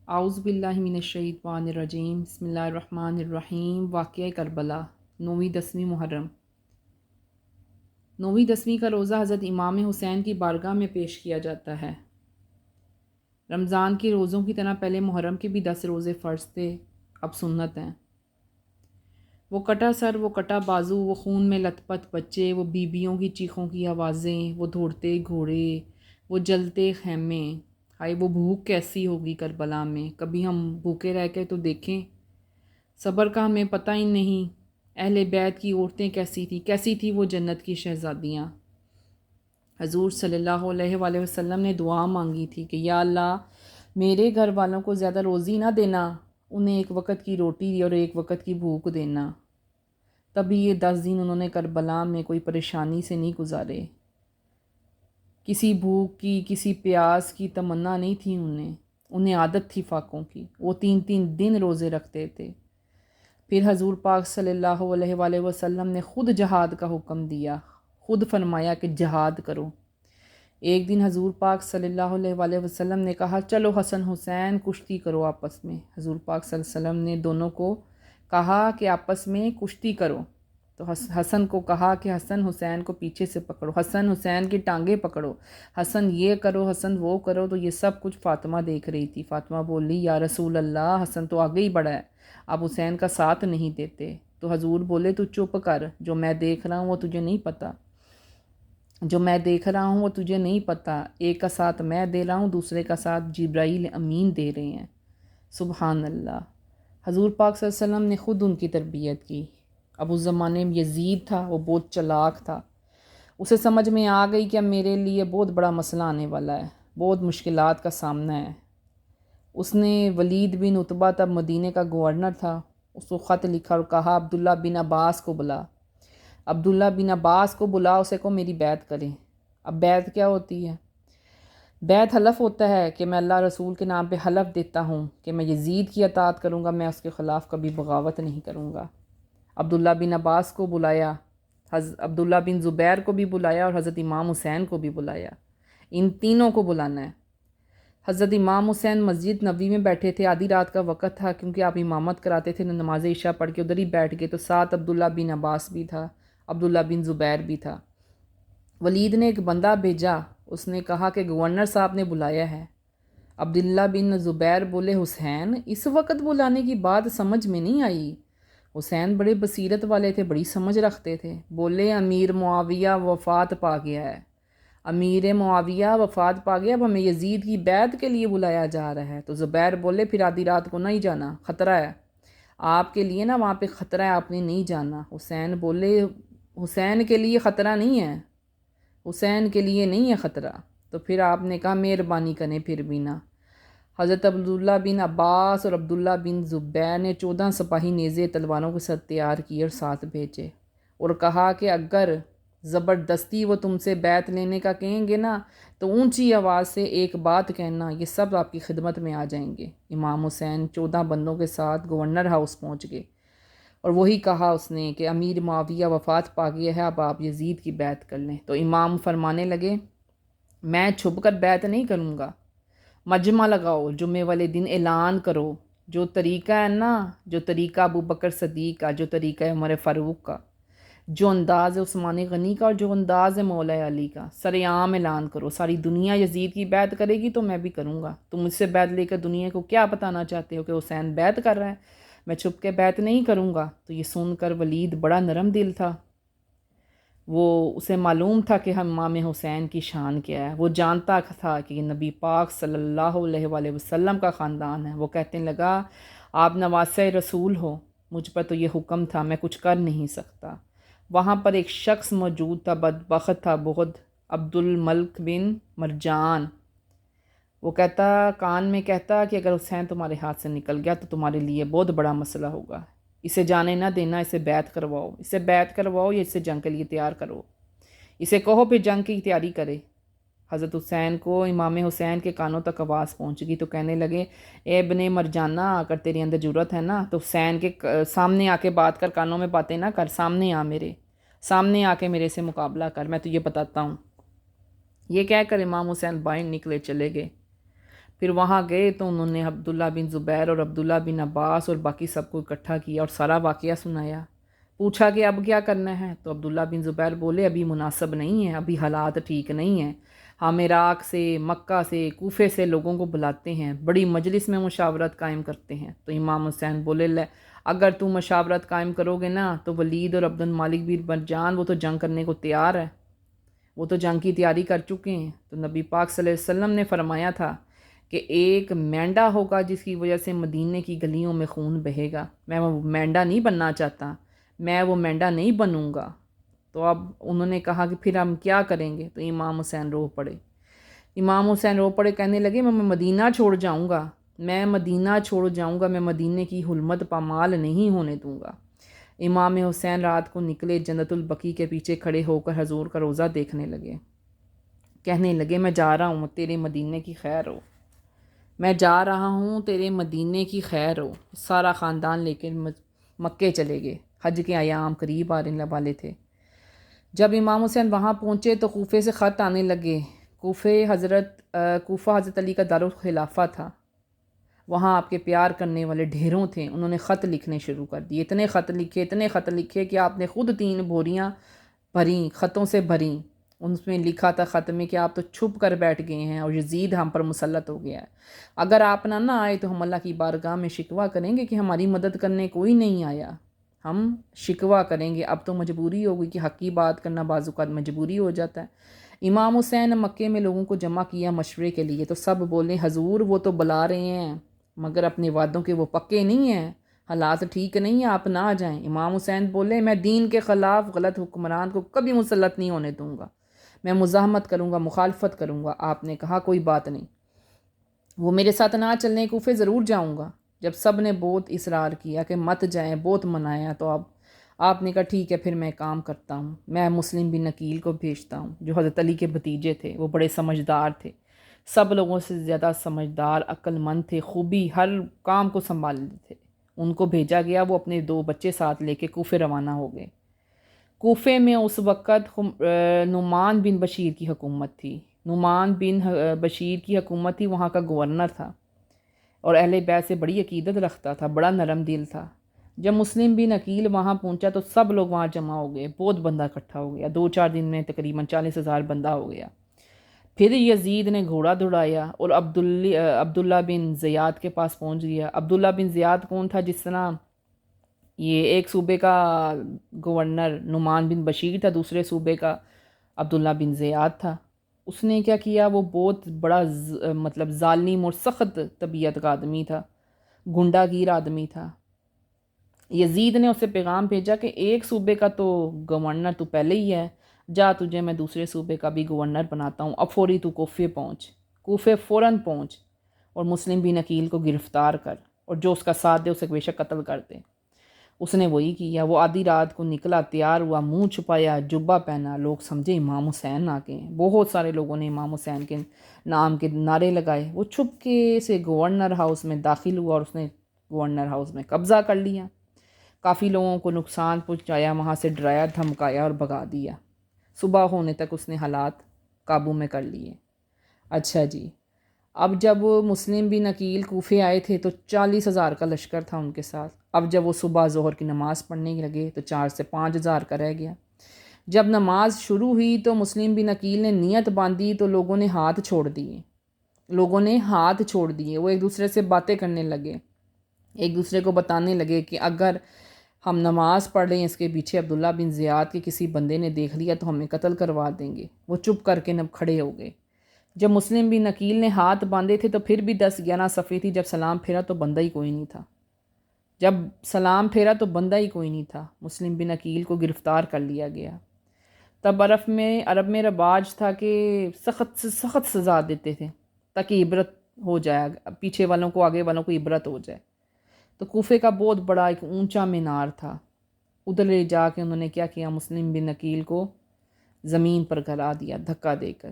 اعوذ باللہ من الشیطان الرجیم، بسم اللہ الرحمن الرحیم۔ واقعہ کربلا، 9ویں-10ویں محرم۔ 9ویں-10ویں کا روزہ حضرت امام حسین کی بارگاہ میں پیش کیا جاتا ہے۔ رمضان کے روزوں کی طرح پہلے محرم کے بھی 10 روزے فرض تھے، اب سنت ہیں۔ وہ کٹا سر، وہ کٹا بازو، وہ خون میں لت پت بچے، وہ بیویوں کی چیخوں کی آوازیں، وہ دوڑتے گھوڑے، وہ جلتے خیمے۔ ہائے وہ بھوک کیسی ہوگی کربلا میں، کبھی ہم بھوکے رہ کے تو دیکھیں۔ صبر کا ہمیں پتہ ہی نہیں۔ اہل بیت کی عورتیں کیسی تھی وہ جنت کی شہزادیاں۔ حضور صلی اللہ علیہ وآلہ وسلم نے دعا مانگی تھی کہ یا اللہ میرے گھر والوں کو زیادہ روزی نہ دینا، انہیں ایک وقت کی روٹی اور ایک وقت کی بھوک دینا۔ تبھی یہ 10 دن انہوں نے کربلا میں کوئی پریشانی سے نہیں گزارے۔ کسی بھوک کی، کسی پیاس کی تمنا نہیں تھی انہیں عادت تھی فاقوں کی۔ وہ 3 دن روزے رکھتے تھے۔ پھر حضور پاک صلی اللہ علیہ وآلہ وسلم نے خود جہاد کا حکم دیا، خود فرمایا کہ جہاد کرو۔ ایک دن حضور پاک صلی اللہ علیہ وآلہ وسلم نے کہا چلو حسن حسین کشتی کرو آپس میں۔ حضور پاک صلی اللہ علیہ وسلم نے دونوں کو کہا کہ آپس میں کشتی کرو۔ تو حسن کو کہا کہ حسن حسین کو پیچھے سے پکڑو، حسن حسین کی ٹانگیں پکڑو، حسن یہ کرو، حسن وہ کرو۔ تو یہ سب کچھ فاطمہ دیکھ رہی تھی۔ فاطمہ بولی یا رسول اللہ حسن تو آگے ہی بڑھا ہے، آپ حسین کا ساتھ نہیں دیتے۔ تو حضور بولے تو چپ کر، جو میں دیکھ رہا ہوں وہ تجھے نہیں پتہ، جو میں دیکھ رہا ہوں وہ تجھے نہیں پتہ۔ ایک کا ساتھ میں دے رہا ہوں، دوسرے کا ساتھ جبرائیل امین دے رہے ہیں۔ سبحان اللہ۔ حضور پاک صلی اللہ علیہ وسلم نے خود ان کی تربیت کی۔ اب اس زمانے میں یزید تھا، وہ بہت چلاک تھا۔ اسے سمجھ میں آ گئی کہ اب میرے لیے بہت بڑا مسئلہ آنے والا ہے، بہت مشکلات کا سامنا ہے۔ اس نے ولید بن عتبہ تب مدینے کا گورنر تھا، اس کو خط لکھا اور کہا عبداللہ بن عباس کو بلا، عبداللہ بن عباس کو بلا، اسے کو میری بیعت کرے۔ اب بیعت کیا ہوتی ہے؟ بیعت حلف ہوتا ہے کہ میں اللہ رسول کے نام پہ حلف دیتا ہوں کہ میں یزید کی اطاعت کروں گا، میں اس کے خلاف کبھی بغاوت نہیں کروں گا۔ عبداللہ بن عباس کو بلایا، عبداللہ بن زبیر کو بھی بلایا اور حضرت امام حسین کو بھی بلایا۔ ان تینوں کو بلانا ہے۔ حضرت امام حسین مسجد نبوی میں بیٹھے تھے، آدھی رات کا وقت تھا، کیونکہ آپ امامت کراتے تھے، نماز عشاء پڑھ کے ادھر ہی بیٹھ گئے۔ تو ساتھ عبداللہ بن عباس بھی تھا، عبداللہ بن زبیر بھی تھا۔ ولید نے ایک بندہ بھیجا، اس نے کہا کہ گورنر صاحب نے بلایا ہے۔ عبداللہ بن زبیر بولے حسین اس وقت بلانے کی بات سمجھ میں نہیں آئی۔ حسین بڑے بصیرت والے تھے، بڑی سمجھ رکھتے تھے۔ بولے امیر معاویہ وفات پا گیا ہے، امیر معاویہ وفات پا گیا، اب ہمیں یزید کی بیعت کے لیے بلایا جا رہا ہے۔ تو زبیر بولے پھر آدھی رات کو نہیں جانا، خطرہ ہے آپ کے لیے نا، وہاں پہ خطرہ ہے، آپ نے نہیں جانا۔ حسین بولے حسین کے لیے خطرہ نہیں ہے، حسین کے لیے نہیں ہے خطرہ۔ تو پھر آپ نے کہا مہربانی کریں پھر بھی نہ۔ حضرت عبداللہ بن عباس اور عبداللہ بن زبیر نے 14 سپاہی نیزے تلواروں کے ساتھ تیار کیے اور ساتھ بھیجے، اور کہا کہ اگر زبردستی وہ تم سے بیعت لینے کا کہیں گے نا تو اونچی آواز سے ایک بات کہنا، یہ سب آپ کی خدمت میں آ جائیں گے۔ امام حسین 14 بندوں کے ساتھ گورنر ہاؤس پہنچ گئے، اور وہی کہا اس نے کہ امیر معاویہ وفات پا گیا ہے، اب آپ یزید کی بیعت کر لیں۔ تو امام فرمانے لگے میں چھپ کر بیعت نہیں کروں گا، مجمع لگاؤ، جمعے والے دن اعلان کرو، جو طریقہ ہے نا، جو طریقہ ابو بکر صدیق کا، جو طریقہ ہے عمر فاروق کا، جو انداز ہے عثمان غنی کا، اور جو انداز ہے مولا علی کا، سر عام اعلان کرو۔ ساری دنیا یزید کی بیعت کرے گی تو میں بھی کروں گا۔ تم مجھ سے بیعت لے کر دنیا کو کیا بتانا چاہتے ہو کہ حسین بیعت کر رہا ہے؟ میں چھپ کے بیعت نہیں کروں گا۔ تو یہ سن کر ولید بڑا نرم دل تھا، وہ اسے معلوم تھا کہ امام حسین کی شان کیا ہے، وہ جانتا تھا کہ یہ نبی پاک صلی اللہ علیہ وآلہ وسلم کا خاندان ہے۔ وہ کہنے لگا آپ نواسہ رسول ہو، مجھ پر تو یہ حکم تھا، میں کچھ کر نہیں سکتا۔ وہاں پر ایک شخص موجود تھا، بدبخت تھا بہت، عبد الملک بن مرجان۔ وہ کہتا، کان میں کہتا کہ اگر حسین تمہارے ہاتھ سے نکل گیا تو تمہارے لیے بہت بڑا مسئلہ ہوگا، اسے جانے نہ دینا، اسے بیعت کرواؤ، اسے بیعت کرواؤ یا اسے جنگ کے لیے تیار کرو، اسے کہو پھر جنگ کی تیاری کرے۔ حضرت حسین کو، امام حسین کے کانوں تک آواز پہنچ گئی تو کہنے لگے اے ابن مرجانہ، اگر تیرے اندر جرت ہے نا تو حسین کے سامنے آ کے بات کر، کانوں میں باتیں نہ کر، سامنے آ، میرے سامنے آ کے میرے سے مقابلہ کر، میں تجھے بتاتا ہوں۔ یہ کہہ کر امام حسین باہر نکلے، چلے گئے۔ پھر وہاں گئے تو انہوں نے عبداللہ بن زبیر اور عبداللہ بن عباس اور باقی سب کو اکٹھا کیا اور سارا واقعہ سنایا. پوچھا کہ اب کیا کرنا ہے؟ تو عبداللہ بن زبیر بولے ابھی مناسب نہیں ہے، ابھی حالات ٹھیک نہیں ہیں. ہم عراق سے، مکہ سے، کوفے سے لوگوں کو بلاتے ہیں، بڑی مجلس میں مشاورت قائم کرتے ہیں. تو امام حسین بولے اگر تم مشاورت قائم کرو گے نا تو ولید اور عبد المالک بن مرجان وہ تو جنگ کرنے کو تیار ہے، وہ تو جنگ کی تیاری کر چکے ہیں. تو نبی پاک صلی اللہ علیہ وسلم نے فرمایا تھا کہ ایک مینڈا ہوگا جس کی وجہ سے مدینے کی گلیوں میں خون بہے گا. میں وہ مینڈا نہیں بننا چاہتا، میں وہ مینڈا نہیں بنوں گا. تو اب انہوں نے کہا کہ پھر ہم کیا کریں گے؟ تو امام حسین رو پڑے. امام حسین رو پڑے، کہنے لگے میں مدینہ چھوڑ جاؤں گا، میں مدینہ چھوڑ جاؤں گا، میں مدینے کی حلمت پامال نہیں ہونے دوں گا. امام حسین رات کو نکلے، جنت البقیع کے پیچھے کھڑے ہو کر حضور کا روضہ دیکھنے لگے. کہنے لگے میں جا رہا ہوں، تیرے مدینے کی خیر ہو، میں جا رہا ہوں، تیرے مدینے کی خیر ہو. سارا خاندان لے کے مکے چلے گئے. حج کے ایام قریب آنے والے تھے. جب امام حسین وہاں پہنچے تو کوفے سے خط آنے لگے. کوفہ حضرت علی کا دارالخلافہ تھا، وہاں آپ کے پیار کرنے والے ڈھیروں تھے. انہوں نے خط لکھنے شروع کر دیے، اتنے خط لکھے کہ آپ نے خود 3 بوریاں بھریں، خطوں سے بھریں. ان میں لکھا تھا خط میں کہ آپ تو چھپ کر بیٹھ گئے ہیں اور یزید ہم پر مسلط ہو گیا ہے. اگر آپ نہ آئے تو ہم اللہ کی بارگاہ میں شکوہ کریں گے کہ ہماری مدد کرنے کوئی نہیں آیا. ہم شکوہ کریں گے. اب تو مجبوری ہو گئی کہ حق کی بات کرنا بعض اوقات مجبوری ہو جاتا ہے. امام حسین نے مکے میں لوگوں کو جمع کیا مشورے کے لیے. تو سب بولے حضور وہ تو بلا رہے ہیں مگر اپنے وعدوں کے وہ پکے نہیں ہیں، حالات ٹھیک نہیں ہیں، آپ نہ آ جائیں. امام حسین بولے میں دین کے خلاف غلط حکمران کو کبھی مسلط نہیں ہونے دوں گا، میں مزاحمت کروں گا، مخالفت کروں گا. آپ نے کہا کوئی بات نہیں، وہ میرے ساتھ نہ چلنے کوفے ضرور جاؤں گا. جب سب نے بہت اصرار کیا کہ مت جائیں، بہت منایا، تو اب آپ نے کہا ٹھیک ہے پھر میں کام کرتا ہوں، میں مسلم بن عقیل کو بھیجتا ہوں جو حضرت علی کے بھتیجے تھے. وہ بڑے سمجھدار تھے، سب لوگوں سے زیادہ سمجھدار، عقل مند تھے، خوبی ہر کام کو سنبھال لیتے تھے. ان کو بھیجا گیا، وہ اپنے 2 بچے ساتھ لے کے کوفے روانہ ہو گئے. کوفے میں اس وقت نعمان بن بشیر کی حکومت تھی. نعمان بن بشیر کی حکومت تھی، وہاں کا گورنر تھا اور اہل بیت سے بڑی عقیدت رکھتا تھا، بڑا نرم دل تھا. جب مسلم بن عقیل وہاں پہنچا تو سب لوگ وہاں جمع ہو گئے، بہت بندہ اکٹھا ہو گیا. 2-4 دن میں تقریباً 40,000 بندہ ہو گیا. پھر یزید نے گھوڑا دوڑایا اور عبداللہ بن زیاد کے پاس پہنچ گیا. عبداللہ بن زیاد کون تھا؟ جس طرح یہ ایک صوبے کا گورنر نعمان بن بشیر تھا، دوسرے صوبے کا عبداللہ بن زیاد تھا. اس نے کیا کیا؟ وہ بہت بڑا مطلب ظالم اور سخت طبیعت کا آدمی تھا، گنڈا گیر آدمی تھا. یزید نے اسے پیغام بھیجا کہ ایک صوبے کا تو گورنر تو پہلے ہی ہے، جا تجھے میں دوسرے صوبے کا بھی گورنر بناتا ہوں، اب فوری تو کوفے فوراً پہنچ اور مسلم بن عقیل کو گرفتار کر اور جو اس کا ساتھ دے اسے بے شک قتل کر دے. اس نے وہی کیا. وہ آدھی رات کو نکلا، تیار ہوا، منہ چھپایا، جبہ پہنا. لوگ سمجھے امام حسین آ کے ہیں. بہت سارے لوگوں نے امام حسین کے نام کے نعرے لگائے. وہ چھپ کے سے گورنر ہاؤس میں داخل ہوا اور اس نے گورنر ہاؤس میں قبضہ کر لیا. کافی لوگوں کو نقصان پہنچایا، وہاں سے ڈرایا، دھمکایا اور بھگا دیا. صبح ہونے تک اس نے حالات قابو میں کر لیے. اچھا جی، اب جب مسلم بن عقیل کوفے آئے تھے تو 40,000 کا لشکر تھا ان کے ساتھ. اب جب وہ صبح ظہر کی نماز پڑھنے لگے تو 4 سے 5,000 کا رہ گیا. جب نماز شروع ہوئی تو مسلم بن عقیل نے نیت باندھی تو لوگوں نے ہاتھ چھوڑ دیے. وہ ایک دوسرے سے باتیں کرنے لگے، ایک دوسرے کو بتانے لگے کہ اگر ہم نماز پڑھ رہے ہیں، اس کے پیچھے عبداللہ بن زیاد کے کسی بندے نے دیکھ لیا تو ہمیں قتل کروا دیں گے. وہ چپ کر کے کھڑے ہو گئے. جب مسلم بن عقیل نے ہاتھ باندھے تھے تو پھر بھی 10-11 صفیں تھی. جب سلام پھیرا تو بندہ ہی کوئی نہیں تھا. مسلم بن عقیل کو گرفتار کر لیا گیا. تب عرب میں رواج تھا کہ سخت سے سخت سزا دیتے تھے تاکہ عبرت ہو جائے، پیچھے والوں کو، آگے والوں کو عبرت ہو جائے. تو کوفے کا بہت بڑا ایک اونچا مینار تھا، ادھر لے جا کے انہوں نے کیا کیا، مسلم بن عقیل کو زمین پر گرا دیا دھکا دے کر.